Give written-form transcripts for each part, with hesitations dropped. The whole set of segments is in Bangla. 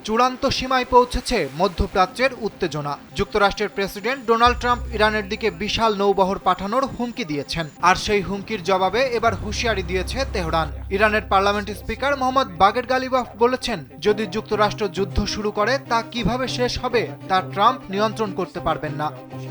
চূড়ান্ত সীমায় পৌঁছেছে মধ্যপ্রাচ্যের উত্তেজনা। যুক্তরাষ্ট্রের প্রেসিডেন্ট ডোনাল্ড ট্রাম্প ইরানের দিকে বিশাল নৌবহর পাঠানোর হুমকি দিয়েছেন, আর সেই হুমকির জবাবে এবার হুঁশিয়ারি দিয়েছে তেহরান। ইরানের পার্লামেন্ট স্পিকার মোহাম্মদ বাগের গালিবাফ বলেছেন, যদি যুক্তরাষ্ট্র যুদ্ধ শুরু করে তা কিভাবে শেষ হবে তা ট্রাম্প নিয়ন্ত্রণ করতে পারবেন না।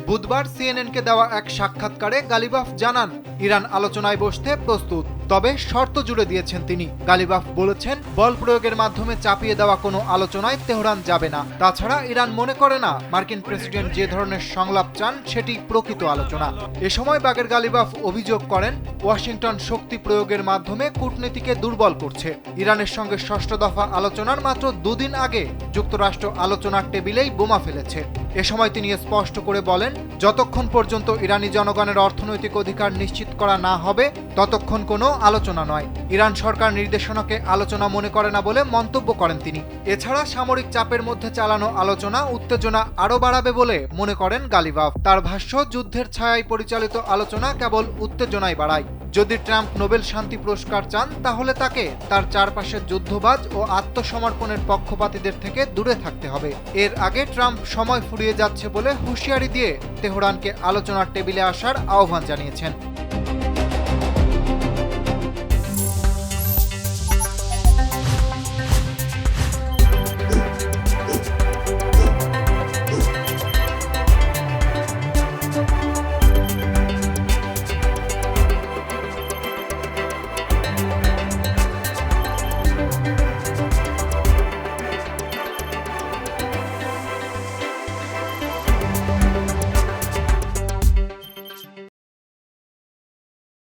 বুধবার সিএনএনকে দেওয়া এক সাক্ষাৎকারে গালিবাফ জানান, ইরান আলোচনায় বসতে প্রস্তুত, তবে শর্ত জুড়ে দিয়েছেন তিনি। গালিবাফ বলেছেন, বল প্রয়োগের মাধ্যমে চাপিয়ে দেওয়া কোনো আলোচনায় তেহরান যাবে না। তাছাড়া ইরান মনে করে না মার্কিন প্রেসিডেন্ট যে ধরনের সংলাপ চান সেটি প্রকৃত আলোচনা। এ সময় বাগের গালিবাফ অভিযোগ করেন, ওয়াশিংটন শক্তি প্রয়োগের মাধ্যমে কূটনীতিকে দুর্বল করছে। ইরানের সঙ্গে ষষ্ঠ দফা আলোচনার মাত্র দুদিন আগে যুক্তরাষ্ট্র আলোচনার টেবিলেই বোমা ফেলেছে। এ সময় তিনি স্পষ্ট করে বলেন, যতক্ষণ পর্যন্ত ইরানি জনগণের অর্থনৈতিক অধিকার নিশ্চিত করা না হবে ততক্ষণ কোনো আলোচনা নয়। ইরান সরকার নির্দেশনাকে আলোচনা মনে করে না বলে মন্তব্য করেন তিনি। এছাড়া সামরিক চাপের মধ্যে চালানো আলোচনা উত্তেজনা আরও বাড়াবে বলে মনে করেন গালিবাফ। তার ভাষ্য, যুদ্ধের ছায়ায় পরিচালিত আলোচনা কেবল উত্তেজনাই বাড়ায়। যদি ট্রাম্প নোবেল শান্তি পুরস্কার চান তাহলে তাকে তার চারপাশের যুদ্ধবাজ ও আত্মসমর্পণের পক্ষপাতীদের থেকে দূরে থাকতে হবে। এর আগে ট্রাম্প সময় ফুরিয়ে যাচ্ছে বলে হুঁশিয়ারি দিয়ে তেহরানকে আলোচনার টেবিলে আসার আহ্বান জানিয়েছেন।